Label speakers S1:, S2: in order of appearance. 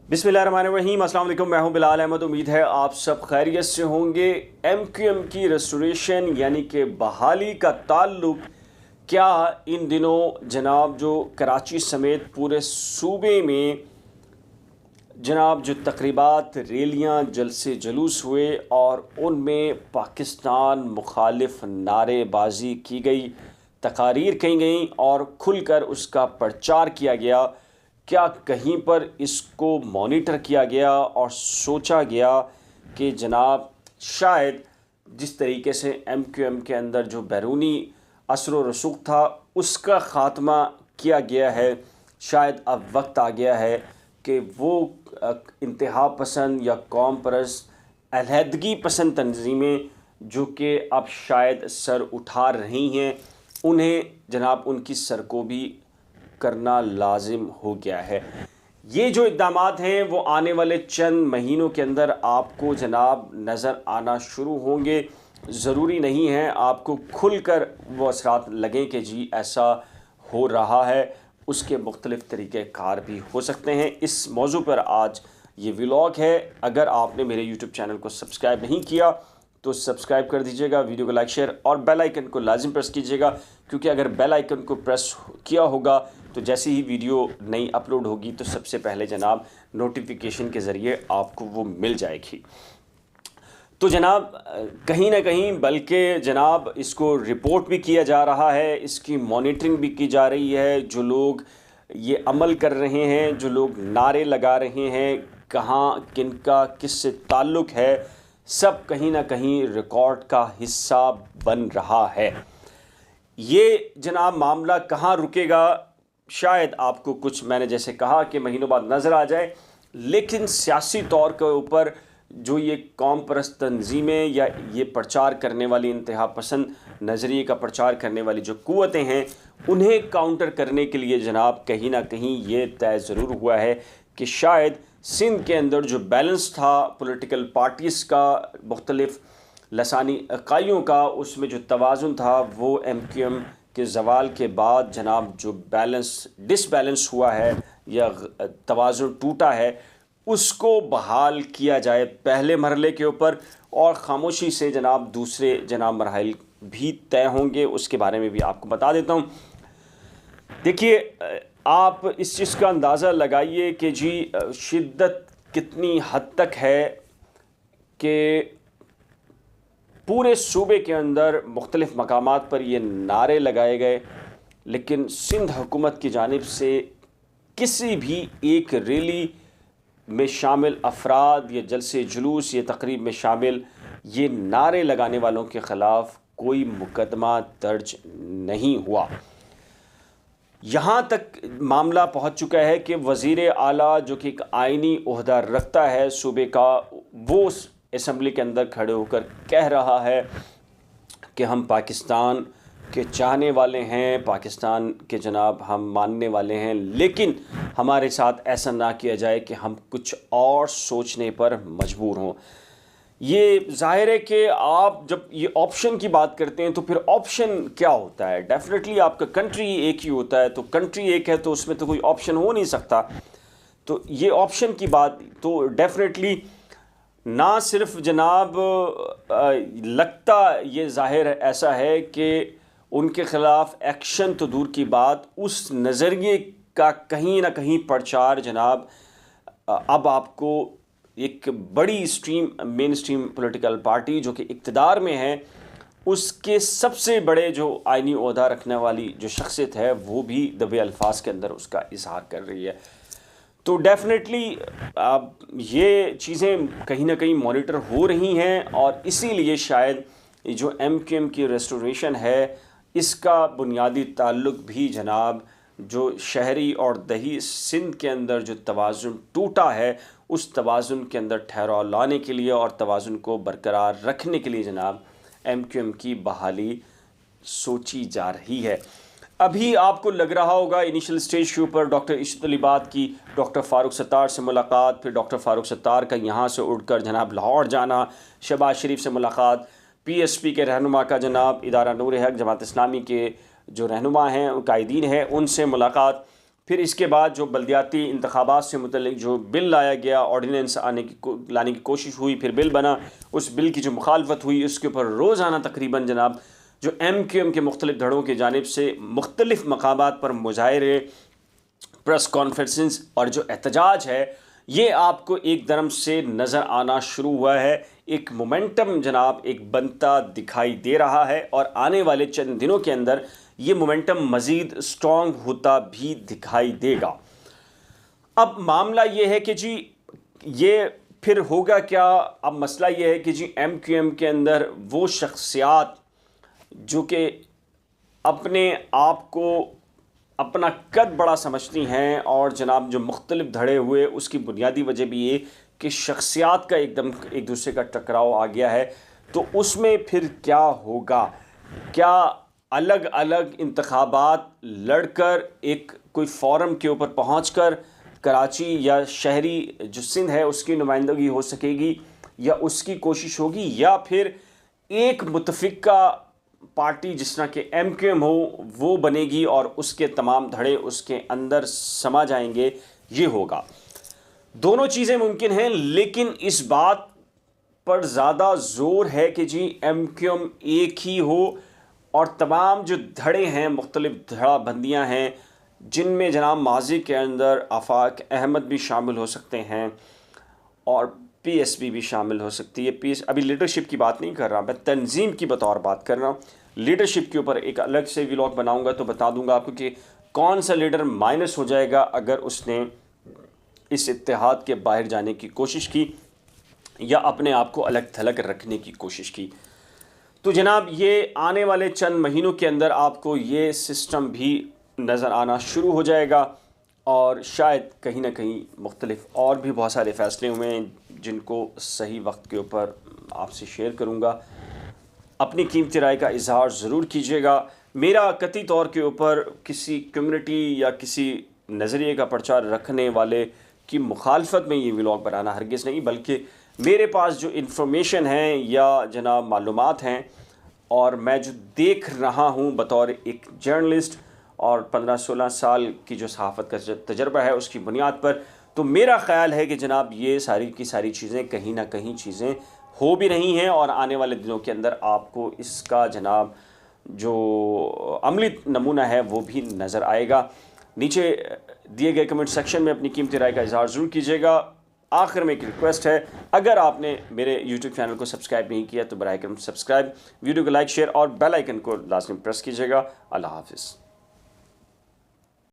S1: बिस्मिल्लाहिर्रहमानिर्रहीम, अस्सलाम वालेकुम। मैं हूं बिलाल अहमद। उम्मीद है आप सब खैरियत से होंगे। MQM की रेस्टोरेशन यानी कि बहाली का ताल्लुक क्या इन दिनों जनाब जो कराची समेत पूरे सूबे में जनाब जो तकरीबात रैलियाँ जलसे जुलूस हुए और उनमें पाकिस्तान मुखालिफ नारेबाजी की गई, तकारीर कही गई और खुलकर उसका प्रचार किया गया। क्या कहीं पर इसको मॉनिटर किया गया और सोचा गया कि जनाब शायद जिस तरीके से MQM के अंदर जो बैरूनी असर व रसूख था उसका ख़ात्मा किया गया है। शायद अब वक्त आ गया है कि वो इंतहा पसंद या कौम परस्त अलहदगी पसंद तंजीमें जो कि अब शायद सर उठा रही हैं, उन्हें जनाब उनकी सरकोबी करना लाजिम हो गया है। ये जो इक़दामात हैं वो आने वाले चंद महीनों के अंदर आपको जनाब नज़र आना शुरू होंगे। ज़रूरी नहीं है आपको खुलकर वो असरात लगें कि जी ऐसा हो रहा है, उसके मुख्तलिफ़ तरीक़ेकार भी हो सकते हैं। इस मौजू पर आज ये व्लॉग है। अगर आपने मेरे यूट्यूब चैनल को सब्सक्राइब नहीं किया तो सब्सक्राइब कर दीजिएगा, वीडियो को लाइक शेयर और बेल आइकन को लाजिम प्रेस कीजिएगा, क्योंकि अगर बेल आइकन को प्रेस किया होगा तो जैसे ही वीडियो नई अपलोड होगी तो सबसे पहले जनाब नोटिफिकेशन के ज़रिए आपको वो मिल जाएगी। तो जनाब कहीं ना कहीं बल्कि जनाब इसको रिपोर्ट भी किया जा रहा है, इसकी मॉनिटरिंग भी की जा रही है। जो लोग ये अमल कर रहे हैं, जो लोग नारे लगा रहे हैं, कहाँ किनका किससे ताल्लुक़ है, सब कहीं ना कहीं रिकॉर्ड का हिस्सा बन रहा है। ये जनाब मामला कहाँ रुकेगा शायद आपको कुछ मैंने जैसे कहा कि महीनों बाद नज़र आ जाए, लेकिन सियासी तौर के ऊपर जो ये कौम परस्त तंजीमें या ये प्रचार करने वाली इंतहा पसंद नज़रिए का प्रचार करने वाली जो क़ुव्वतें हैं, उन्हें काउंटर करने के लिए जनाब कहीं ना कहीं ये तय ज़रूर हुआ है कि शायद सिंध के अंदर जो बैलेंस था पॉलिटिकल पार्टीज़ का, मुख्तलिफ़ लसानी इकाइयों का, उसमें जो तवाज़ुन था वो MQM के ज़वाल के बाद जनाब जो डिसबैलेंस हुआ है या तवाज़ुन टूटा है, उसको बहाल किया जाए पहले मरहले के ऊपर, और ख़ामोशी से जनाब दूसरे जनाब मरहल भी तय होंगे। उसके बारे में भी आपको बता देता हूँ। देखिए, आप इस चीज़ का अंदाज़ा लगाइए कि जी शिद्दत कितनी हद तक है कि पूरे सूबे के अंदर मुख्तलिफ़ मकामात पर ये नारे लगाए गए, लेकिन सिंध हुकूमत की जानिब से किसी भी एक रैली में शामिल अफराद या जलसे जुलूस या तकरीब में शामिल ये नारे लगाने वालों के ख़िलाफ़ कोई मुकदमा दर्ज नहीं हुआ। यहाँ तक मामला पहुँच चुका है कि वज़ीर आला जो कि एक आइनी ओहदा रखता है सूबे का, वो असम्बली के अंदर खड़े होकर कह रहा है कि हम पाकिस्तान के चाहने वाले हैं, पाकिस्तान के जनाब हम मानने वाले हैं, लेकिन हमारे साथ ऐसा ना किया जाए कि हम कुछ और सोचने पर मजबूर हों। ये ज़ाहिर है कि आप जब ये ऑप्शन की बात करते हैं तो फिर ऑप्शन क्या होता है? डेफिनेटली आपका कंट्री एक ही होता है, तो कंट्री एक है तो उसमें तो कोई ऑप्शन हो नहीं सकता। तो ये ऑप्शन की बात तो डेफिनेटली ना सिर्फ जनाब लगता ये ज़ाहिर ऐसा है कि उनके ख़िलाफ़ एक्शन तो दूर की बात, उस नज़रिए का कहीं ना कहीं प्रचार जनाब अब आपको एक बड़ी मेन स्ट्रीम पॉलिटिकल पार्टी जो कि इक़्तिदार में है, उसके सबसे बड़े जो आइनी ओहदा रखने वाली जो शख्सियत है वो भी दबे अल्फाज के अंदर उसका इजहार कर रही है। तो डेफिनेटली ये चीज़ें कहीं ना कहीं मॉनिटर हो रही हैं, और इसीलिए शायद जो MQM की रेस्टोरेशन है इसका बुनियादी ताल्लुक़ भी जनाब जो शहरी और दही सिंध के अंदर जो तवाज़ुन टूटा है, उस तवाज़ुन के अंदर ठहराव लाने के लिए और तवाज़ुन को बरकरार रखने के लिए जनाब MQM की बहाली सोची जा रही है। अभी आपको लग रहा होगा इनिशियल स्टेज के ऊपर डॉक्टर इशरत अली बात की डॉक्टर फ़ारूक सत्तार से मुलाकात, फिर डॉक्टर फ़ारूक सत्तार का यहाँ से उड़कर जनाब लाहौर जाना, शहबाज शरीफ से मुलाकात, PSP के रहनुमा का जनाब इदारा नूर हक जमात इस्लामी के जो रहनुमा हैं कायदीन हैं उनसे मुलाकात, फिर इसके बाद जो बल्दियाती इंतखाबात से मुतल्लिक जो बिल लाया गया, ऑर्डिनेंस लाने की कोशिश हुई, फिर बिल बना, उस बिल की जो मुखालफत हुई, उसके ऊपर रोज़ाना तकरीबन जनाब जो MQM के मुख्तलिफ़ धड़ों की जानिब से मुख्तलिफ़ मकामात पर मुजाहरे, प्रेस कॉन्फ्रेंसेस और जो एहतजाज है, ये आपको एक दरम से नज़र आना शुरू हुआ है। एक मोमेंटम जनाब एक बनता दिखाई दे रहा है और आने वाले चंद दिनों के अंदर ये मोमेंटम मज़ीद स्ट्रॉन्ग होता भी दिखाई देगा। अब मामला ये है कि जी ये फिर होगा क्या? अब मसला ये है कि जी MQM के अंदर वो शख्सियात जो कि अपने आप को अपना कद बड़ा समझती हैं और जनाब जो मुख्तलिफ धड़े हुए, उसकी बुनियादी वजह भी ये कि शख्सियात का एकदम एक दूसरे का टकराव आ गया है। तो उसमें फिर क्या होगा? क्या अलग अलग इंतखाबात लड़कर एक कोई फोरम के ऊपर पहुंचकर कराची या शहरी जो सिंध है उसकी नुमाइंदगी हो सकेगी या उसकी कोशिश होगी, या फिर एक मुतफिका पार्टी जिस तरह के MQM हो वो बनेगी और उसके तमाम धड़े उसके अंदर समा जाएंगे? ये होगा। दोनों चीज़ें मुमकिन हैं, लेकिन इस बात पर ज़्यादा ज़ोर है कि जी MQM एक ही हो और तमाम जो धड़े हैं, मुख्तलिफ धड़ा बंदियाँ हैं, जिनमें जनाब माजी के अंदर आफाक अहमद भी शामिल हो सकते हैं और PSB भी शामिल हो सकती है। अभी लीडरशिप की बात नहीं कर रहा, मैं तंजीम की बतौर बात कर रहा हूँ। लीडरशिप के ऊपर एक अलग से व्लॉग बनाऊंगा तो बता दूंगा आपको कि कौन सा लीडर माइनस हो जाएगा अगर उसने इस इत्तेहाद के बाहर जाने की कोशिश की या अपने आप को अलग थलग रखने की कोशिश की। तो जनाब ये आने वाले चंद महीनों के अंदर आपको ये सिस्टम भी नज़र आना शुरू हो जाएगा और शायद कहीं ना कहीं मुख्तलिफ और भी बहुत सारे फ़ैसले हुए हैं जिनको सही वक्त के ऊपर आपसे शेयर करूँगा। अपनी कीमती राय का इजहार ज़रूर कीजिएगा। मेरा कतई तौर के ऊपर किसी कम्युनिटी या किसी नज़रिए का प्रचार रखने वाले की मुखालफत में ये व्लॉग बनाना हरगिज़ नहीं, बल्कि मेरे पास जो इन्फॉर्मेशन है या जनाब मालूमात हैं और मैं जो देख रहा हूँ बतौर एक जर्नलिस्ट और 15-16 साल की जो सहाफ़त का तजर्बा है उसकी बुनियाद पर, तो मेरा ख़्याल है कि जनाब ये सारी की सारी चीज़ें कहीं ना कहीं चीज़ें हो भी रही हैं और आने वाले दिनों के अंदर आपको इसका जनाब जो अमली नमूना है वो भी नज़र आएगा। नीचे दिए गए कमेंट सेक्शन में अपनी कीमती राय का इजहार ज़रूर कीजिएगा। आखिर में एक रिक्वेस्ट है, अगर आपने मेरे YouTube चैनल को सब्सक्राइब नहीं किया तो बराए करम सब्सक्राइब, वीडियो को लाइक शेयर और बेल आइकन को लाजमी प्रेस कीजिएगा। अल्लाह हाफ़िज़।